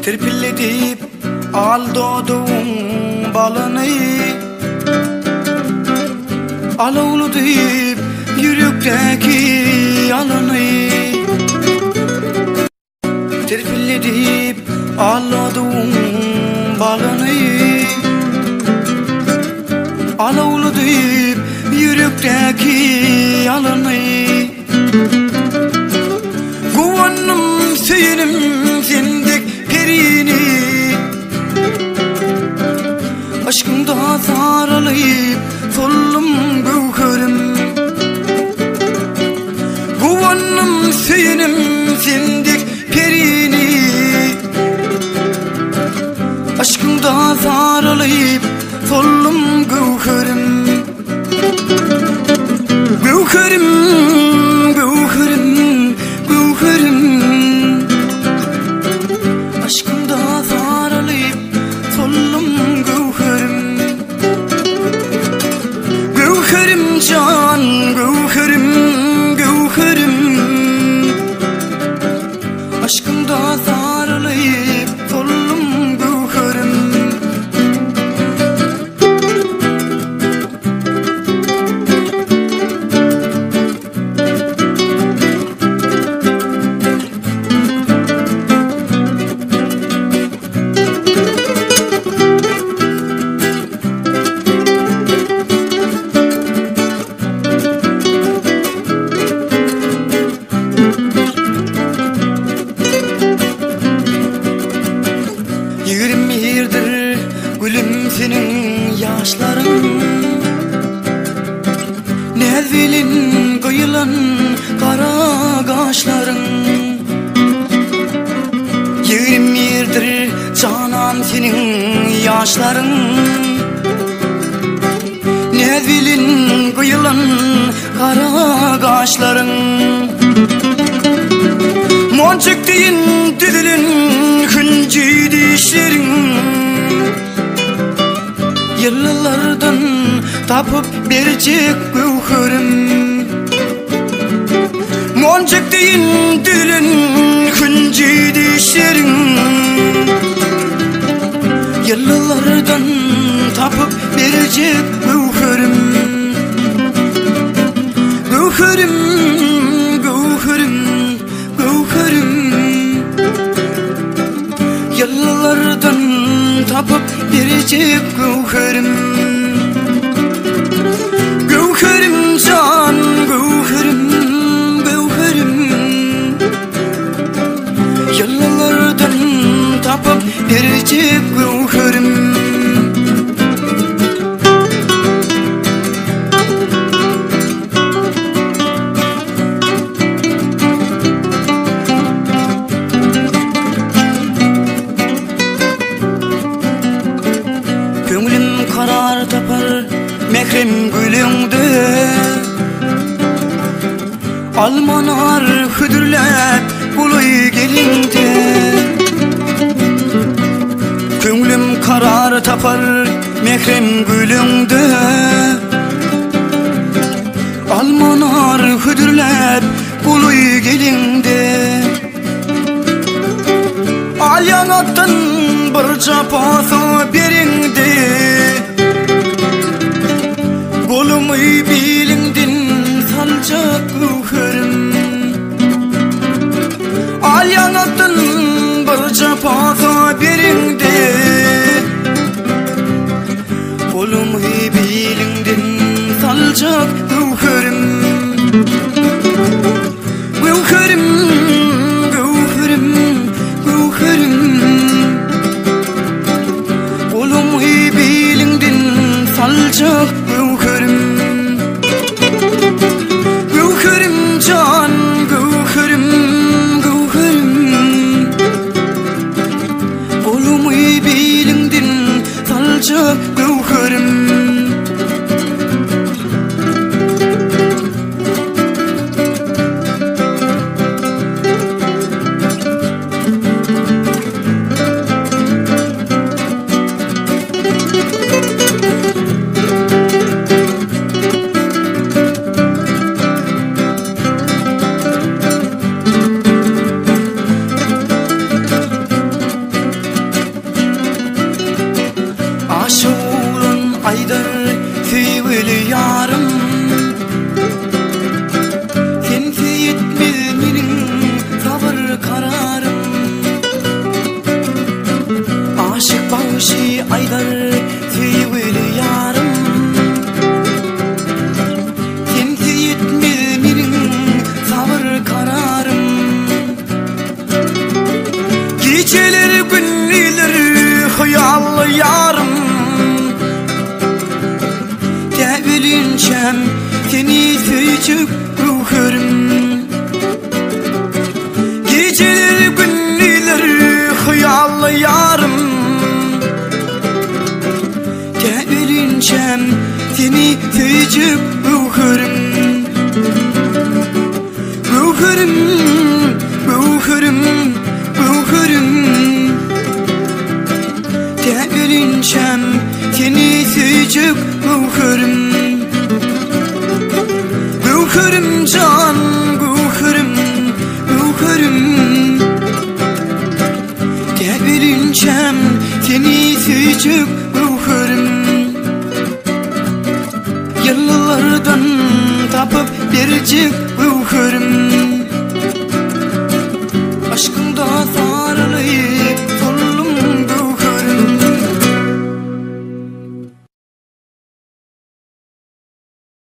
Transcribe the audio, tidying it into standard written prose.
Tirpilledip aldodum balını, alovlu deyip yürekteki yalanı. Tirpilledip aldodum balını, alovlu deyip yürekteki yalanı. Guvanım seyinim zindik perini, aşkımda saralayıp sollum gövherim. Guvanım seyinim zindik perini, aşkımda saralayıp sollum gövherim. Gövherim, gövherim, gövherim, aşkımda saralayıp sollum gövherim. Gövherim can, gövherim, gövherim, aşkımda saralayıp sollum gövherim. Yirmidir gülüm senin yaşların, nezilin kıyılan kara kaşların. Yirmidir canan senin yaşların, nezilin kıyılan kara kaşların. Moncuk deyin didilin hınci dişlerin, yıllardan tapıp verecek gövherim. Moncuk deyin didilin hınci dişlerin, yıllardan tapıp verecek gövherim. Gövherim, gövherim, gövherim, yıllardan tapıp verecek gövherim. Gövherim can, gövherim, gövherim, yıllardan tapıp verecek gövherim. Könglim karar tapar mehrem gülüngde, almanar hüdürlep buluy gelinde. Könglim karar tapar mehrem gülüngde, almanar hüdürlep buluy gelinde. Al yanattan bir capası berinde, kolumu bilindin salacak gövherim. Al yanattan bir capası berinde, kolumu bilindin salacak gövherim. Gövherim, gövherim, gövherim, kolumu bilindin salacak gövherim. Gövherim can, gövherim, gövherim, kolumu bilindin salacak gövherim. küçük ruhlarım. Geceler gündüzler hayallı yarım. Tebirinçem seni küçük ruhlarım. Ruhlarım, ruhlarım, ruhlarım. Tebirinçem seni küçük ruhlarım. Ruhlarım can, ruhlarım, ruhlarım. Tebirinçem seni küçük ruhlarım. Yıllardan tapıp biricik ruhlarım.